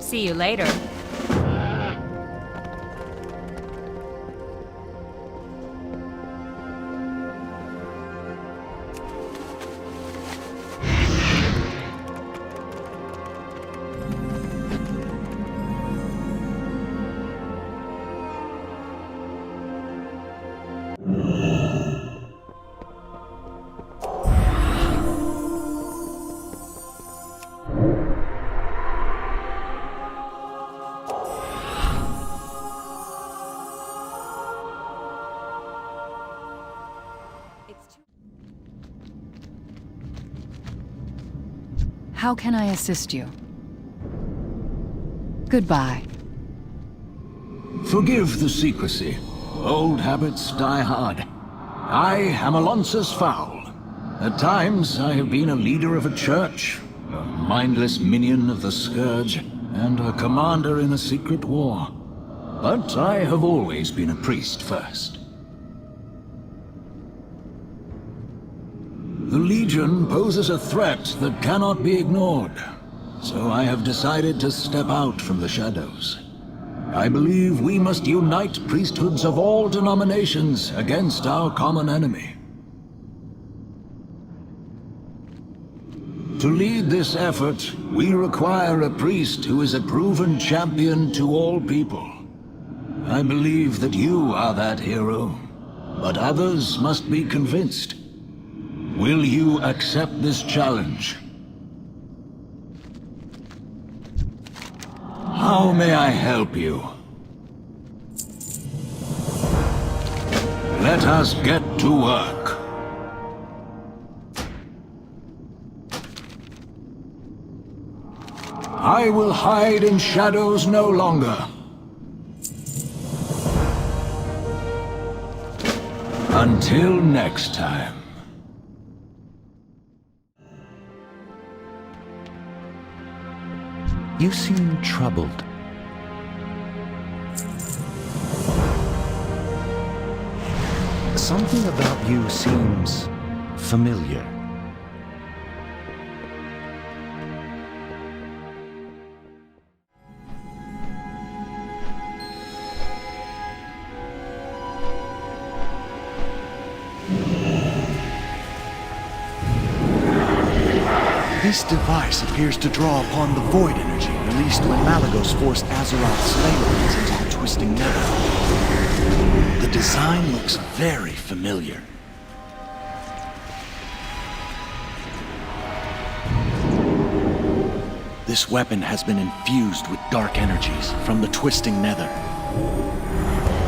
See you later. How can I assist you? Goodbye. Forgive the secrecy. Old habits die hard. I am Alonsus Fowl. At times, I have been a leader of a church, a mindless minion of the Scourge, and a commander in a secret war. But I have always been a priest first. The Legion poses a threat that cannot be ignored, so I have decided to step out from the shadows. I believe we must unite priesthoods of all denominations against our common enemy. To lead this effort, we require a priest who is a proven champion to all people. I believe that you are that hero, but others must be convinced. Will you accept this challenge? How may I help you? Let us get to work. I will hide in shadows no longer. Until next time. You seem troubled. Something about you seems familiar. This device appears to draw upon the void energy released when Malygos forced Azeroth's Leyline into the Twisting Nether. The design looks very familiar. This weapon has been infused with dark energies from the Twisting Nether.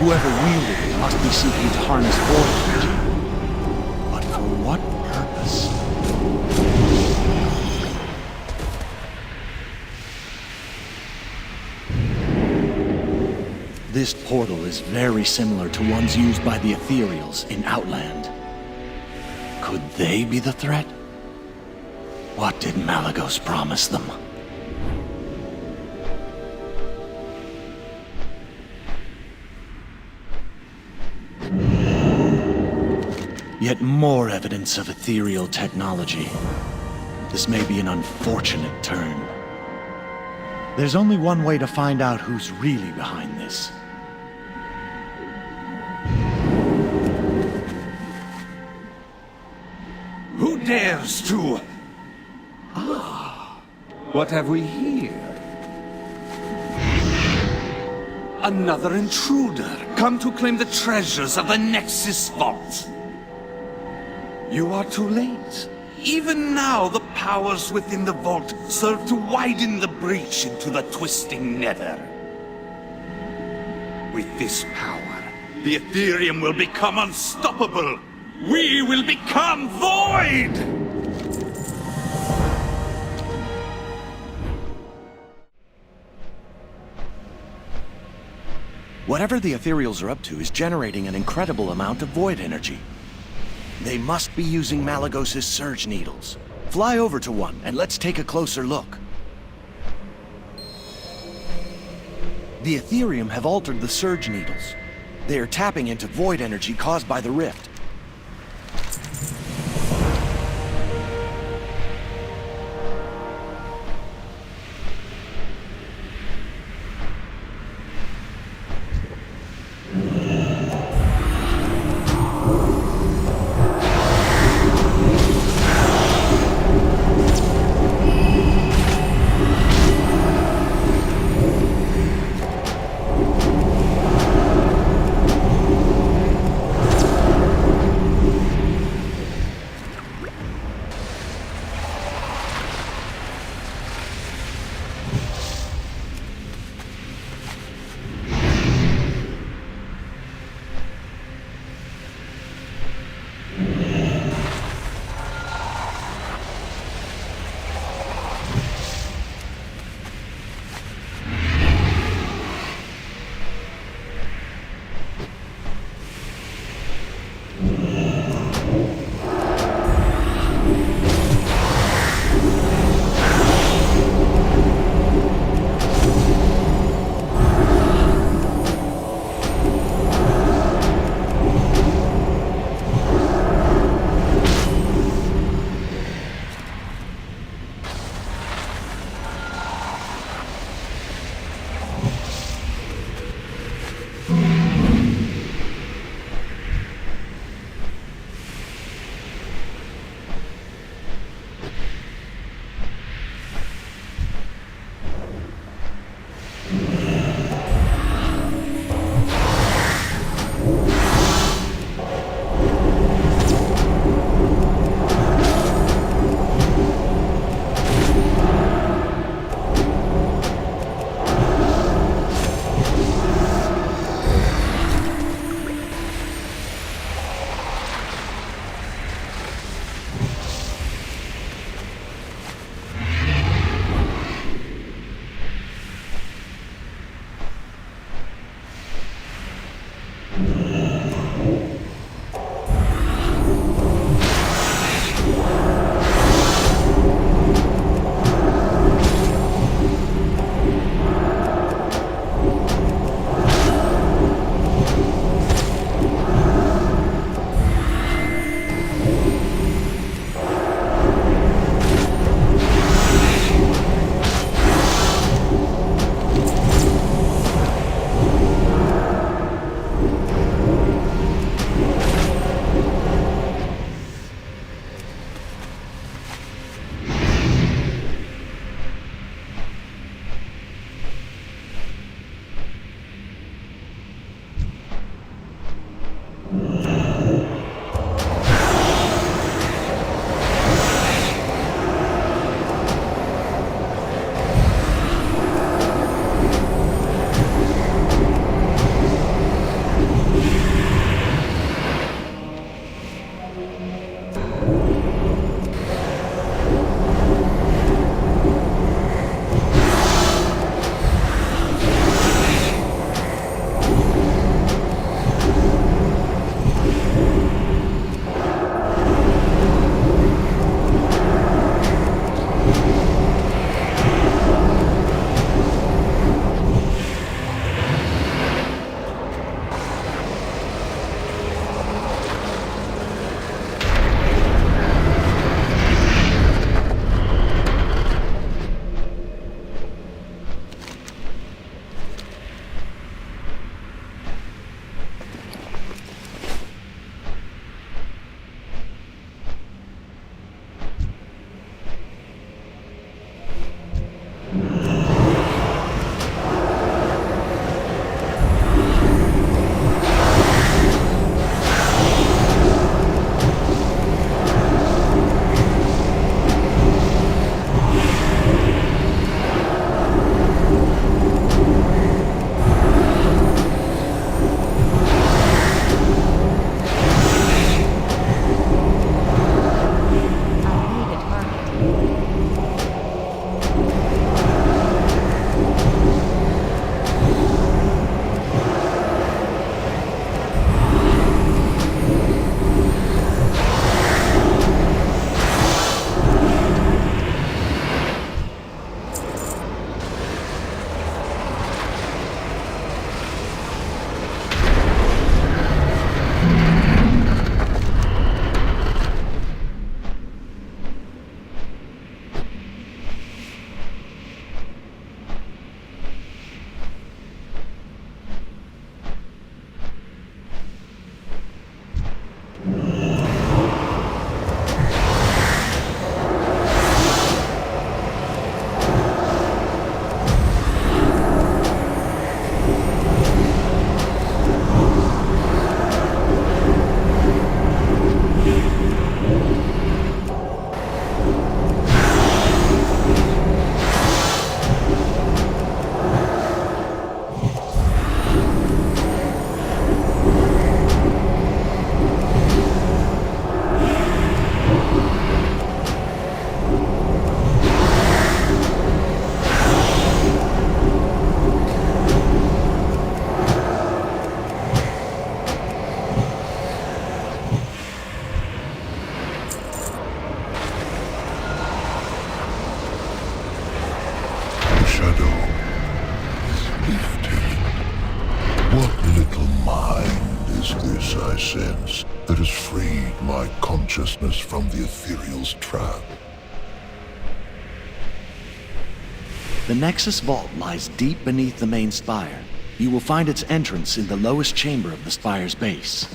Whoever wielded it must be seeking to harness void energy. But for what purpose? This portal is very similar to ones used by the Ethereals in Outland. Could they be the threat? What did Malygos promise them? Yet more evidence of ethereal technology. This may be an unfortunate turn. There's only one way to find out who's really behind this. Who dares to... What have we here? Another intruder, come to claim the treasures of the Nexus Vault. You are too late. Even now, the powers within the vault serve to widen the breach into the Twisting Nether. With this power, the Ethereum will become unstoppable. We will become void! Whatever the Ethereals are up to is generating an incredible amount of void energy. They must be using Malygos' Surge Needles. Fly over to one, and let's take a closer look. The Ethereum have altered the Surge Needles. They are tapping into void energy caused by the rift. sense that has freed my consciousness from the ethereal's trap. The Nexus Vault lies deep beneath the main spire. You will find its entrance in the lowest chamber of the spire's base.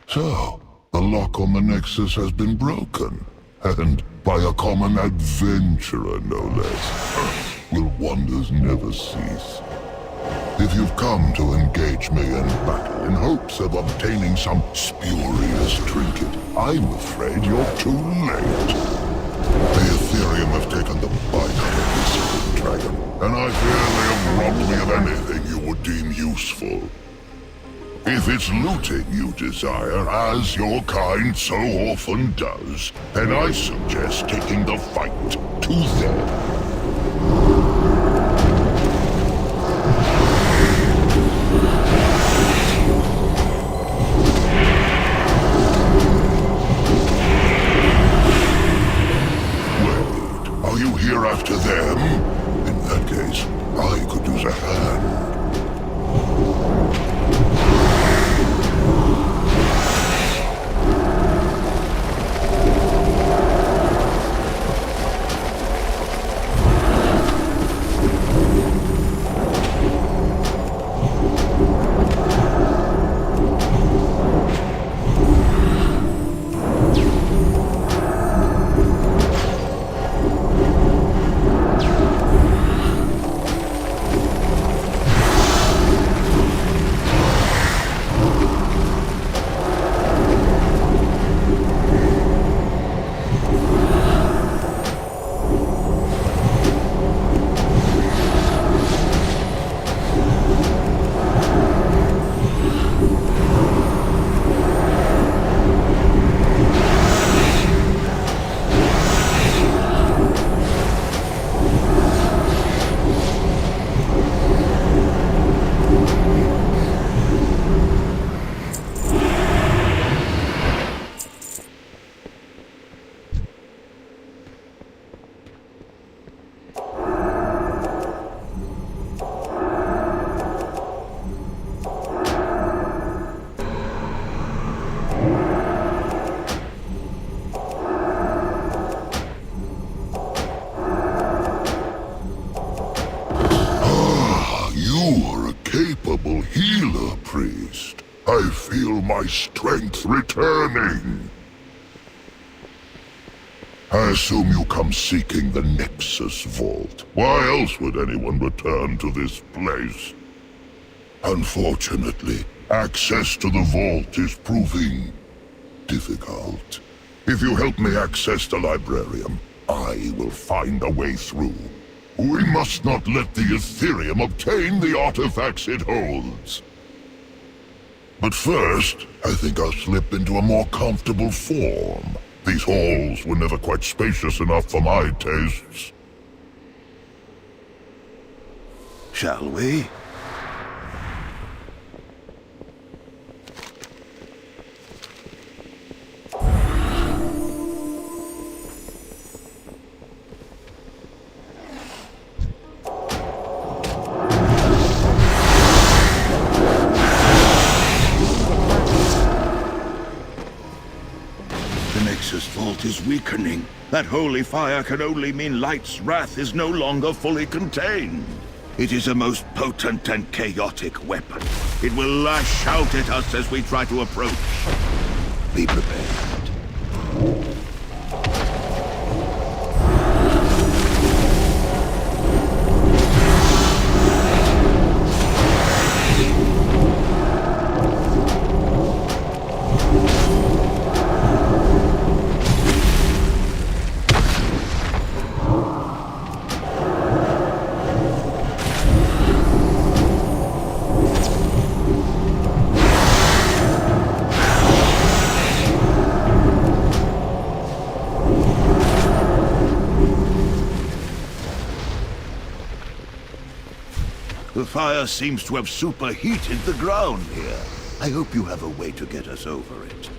So, the lock on the Nexus has been broken, and by a common adventurer, no less. Will wonders never cease? If you've come to engage me in battle in hopes of obtaining some spurious trinket, I'm afraid you're too late. The Ethereum have taken the bite out of this dragon, and I fear they have robbed me of anything you would deem useful. If it's looting you desire, as your kind so often does, then I suggest taking the fight to them. Are you here after them? In that case, I could use a hand. I feel my strength returning. I assume you come seeking the Nexus Vault. Why else would anyone return to this place? Unfortunately, access to the vault is proving difficult. If you help me access the Librarium, I will find a way through. We must not let the Ethereum obtain the artifacts it holds. But first, I think I'll slip into a more comfortable form. These halls were never quite spacious enough for my tastes. Shall we? Nexus Vault is weakening. That holy fire can only mean Light's wrath is no longer fully contained. It is a most potent and chaotic weapon. It will lash out at us as we try to approach. Be prepared. The fire seems to have superheated the ground here. I hope you have a way to get us over it.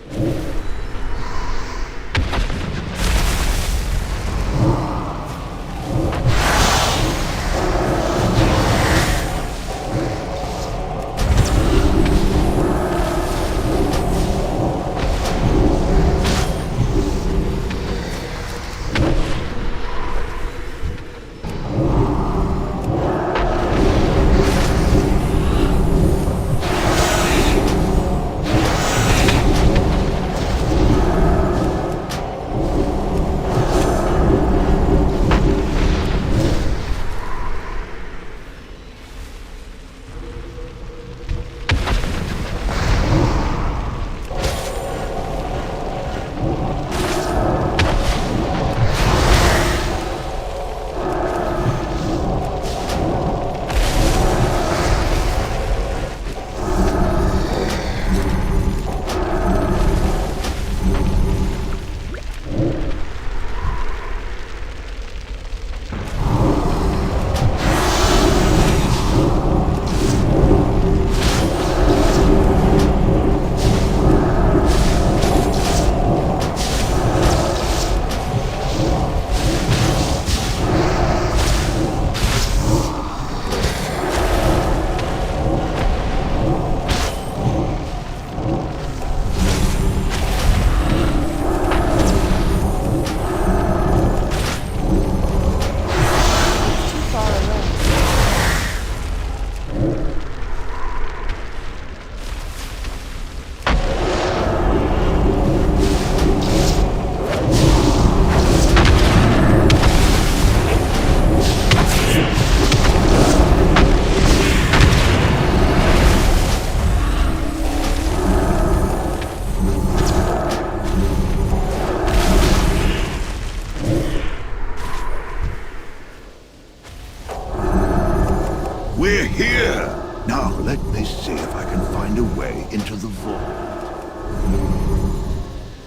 me see if I can find a way into the vault.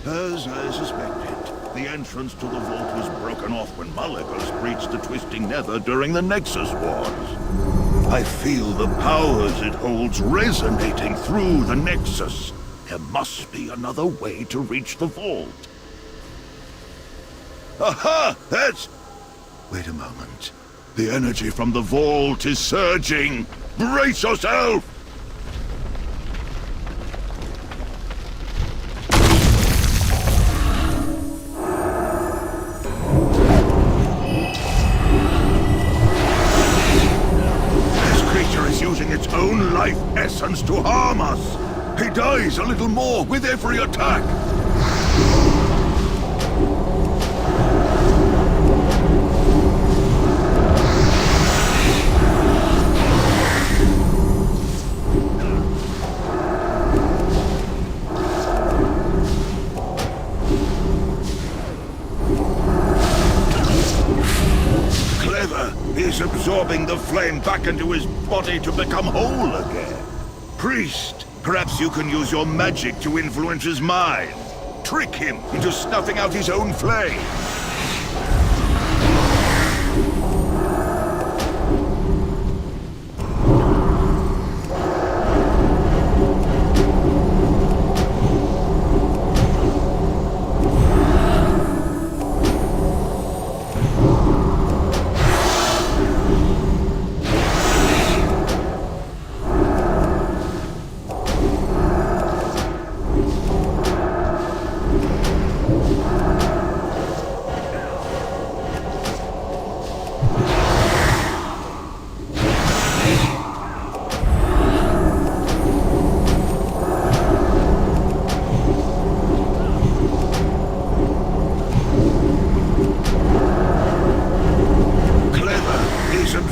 As I suspected, the entrance to the vault was broken off when Malygos breached the Twisting Nether during the Nexus Wars. I feel the powers it holds resonating through the Nexus. There must be another way to reach the vault. Aha! That's... Wait a moment. The energy from the vault is surging! Brace yourself! This creature is using its own life essence to harm us! He dies a little more with every attack! He's absorbing the flame back into his body to become whole again. Priest, perhaps you can use your magic to influence his mind. Trick him into snuffing out his own flame.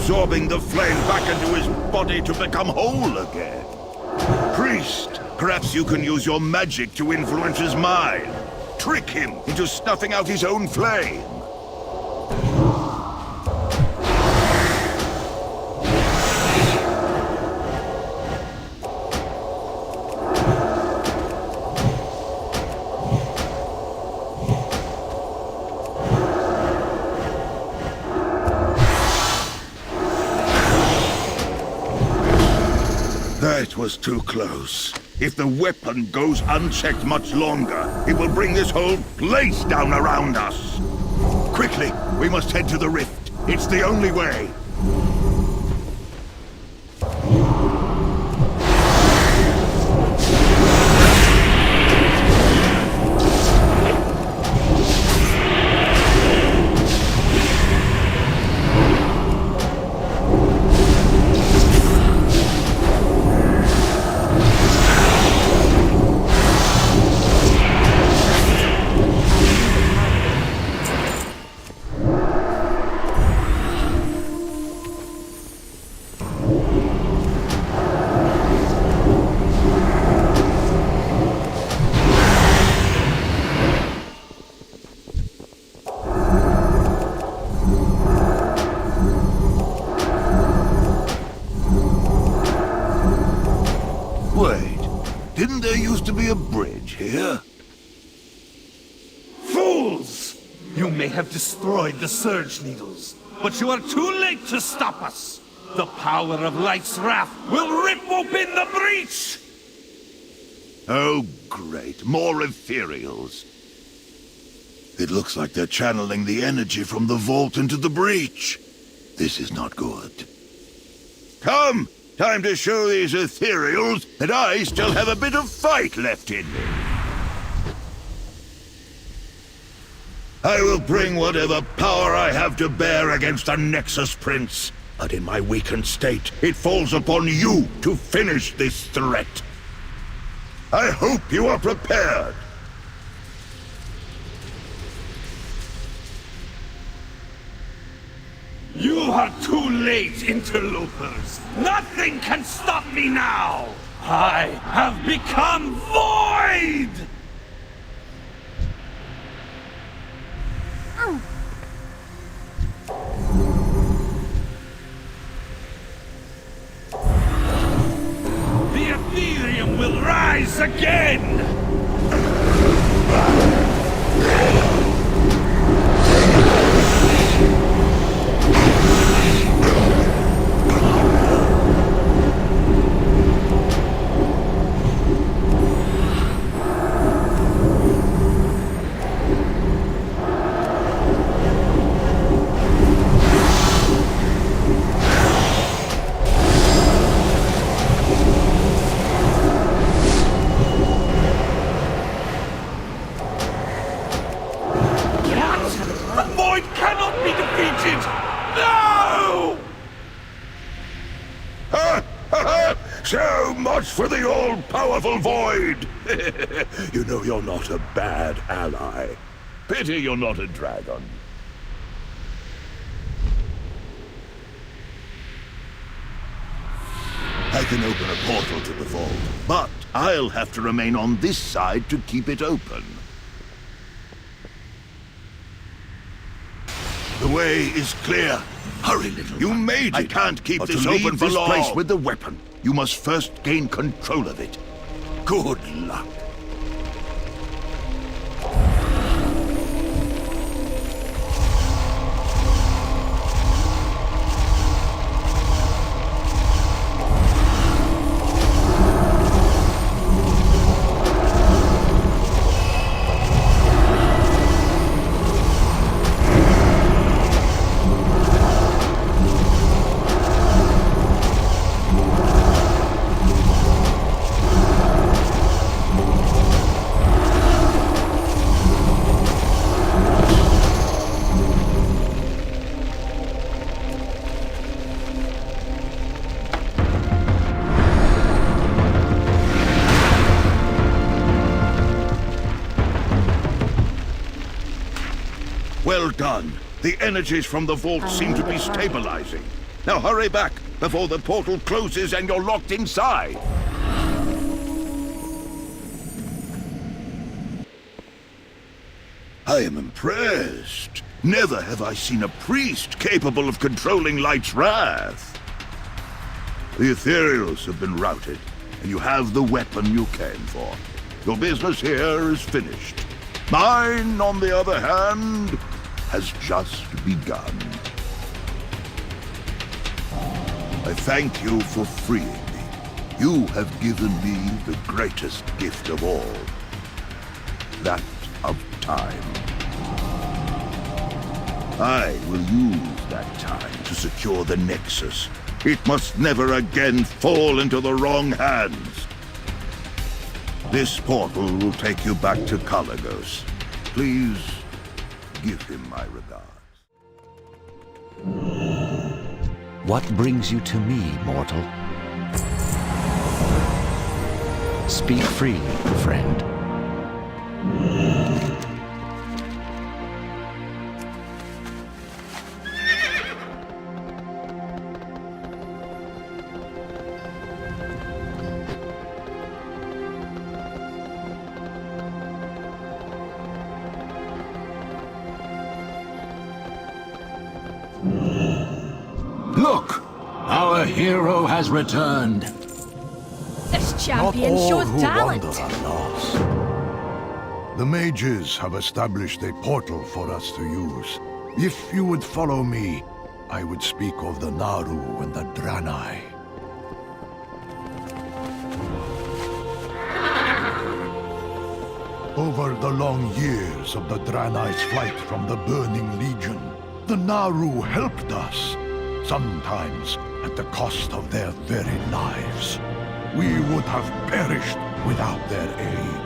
Absorbing the flame back into his body to become whole again. Priest, perhaps you can use your magic to influence his mind. Trick him into snuffing out his own flame. That was too close. If the weapon goes unchecked much longer, it will bring this whole place down around us. Quickly, we must head to the rift. It's the only way. Didn't there used to be a bridge here? Fools! You may have destroyed the Surge Needles, but you are too late to stop us! The power of Light's wrath will rip open the breach! Oh, great. More ethereals. It looks like they're channeling the energy from the vault into the breach. This is not good. Come! Time to show these ethereals that I still have a bit of fight left in me. I will bring whatever power I have to bear against the Nexus Prince. But in my weakened state, it falls upon you to finish this threat. I hope you are prepared. You are too late, interlopers! Nothing can stop me now! I have become void! once again! The Void cannot be defeated! No! So much for the all-powerful Void! You know you're not a bad ally. Pity you're not a dragon. I can open a portal to the vault, but I'll have to remain on this side to keep it open. The way is clear. Hurry, little You made it. I can't keep this open for long. Place with the weapon. You must first gain control of it. Good luck. Well done. The energies from the vault seem to be stabilizing. Now hurry back before the portal closes and you're locked inside. I am impressed. Never have I seen a priest capable of controlling Light's wrath. The Ethereals have been routed, and you have the weapon you came for. Your business here is finished. Mine, on the other hand, has just begun. I thank you for freeing me. You have given me the greatest gift of all. That of time. I will use that time to secure the Nexus. It must never again fall into the wrong hands. This portal will take you back to Kalagos. Please give him my regards. What brings you to me, mortal? Speak freely, friend. Look! Our hero has returned. This champion shows talent. The mages have established a portal for us to use. If you would follow me, I would speak of the Naru and the Draenei. Over the long years of the Draenei's flight from the Burning Legion, the Naru helped us, sometimes at the cost of their very lives. We would have perished without their aid.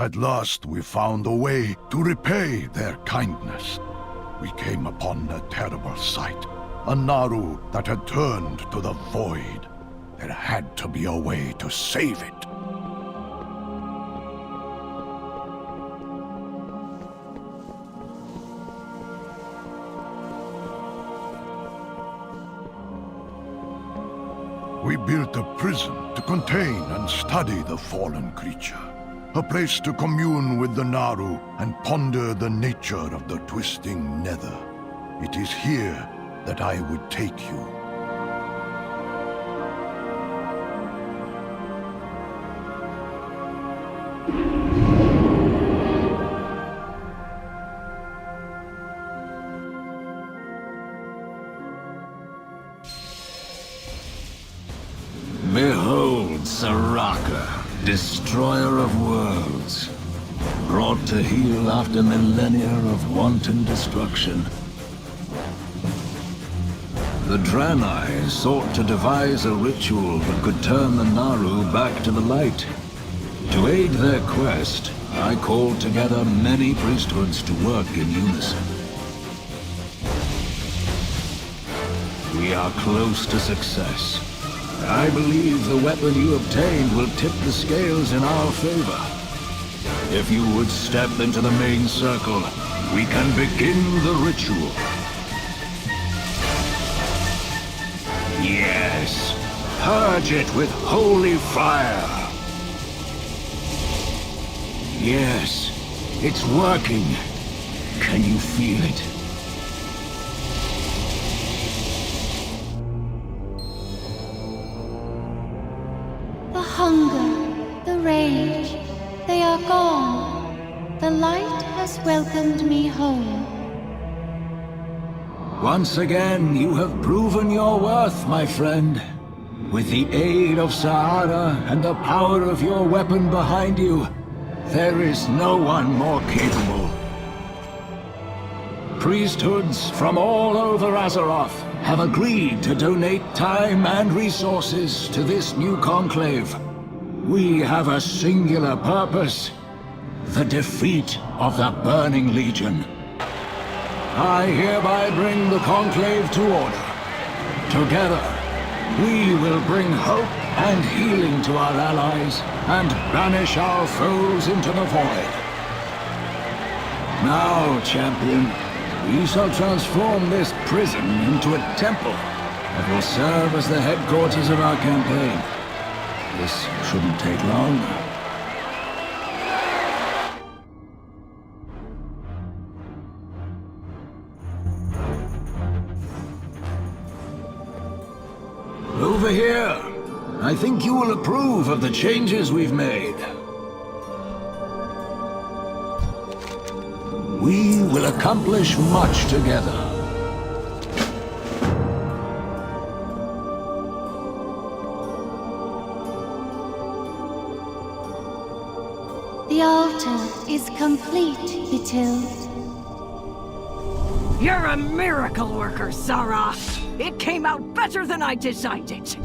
At last we found a way to repay their kindness. We came upon a terrible sight. A Naru that had turned to the Void. There had to be a way to save it. We built a prison to contain and study the fallen creature. A place to commune with the Naru and ponder the nature of the twisting nether. It is here that I would take you. Behold Soraka, destroyer of worlds, brought to heel after millennia of wanton destruction. The Draenei sought to devise a ritual that could turn the Naru back to the light. To aid their quest, I called together many priesthoods to work in unison. We are close to success. I believe the weapon you obtained will tip the scales in our favor. If you would step into the main circle, we can begin the ritual. Yes, purge it with holy fire. Yes, it's working. Can you feel it? The hunger, the rage, they are gone. The light has welcomed me home. Once again, you have proven your worth, my friend. With the aid of Sahara and the power of your weapon behind you, there is no one more capable. Priesthoods from all over Azeroth have agreed to donate time and resources to this new conclave. We have a singular purpose: the defeat of the Burning Legion. I hereby bring the conclave to order. Together, we will bring hope and healing to our allies and banish our foes into the void. Now, champion, we shall transform this prison into a temple that will serve as the headquarters of our campaign. This shouldn't take long. Over here. I think you will approve of the changes we've made. We will accomplish much together. The altar is complete, Ythild. You're a miracle worker, Zara. It came out better than I designed it.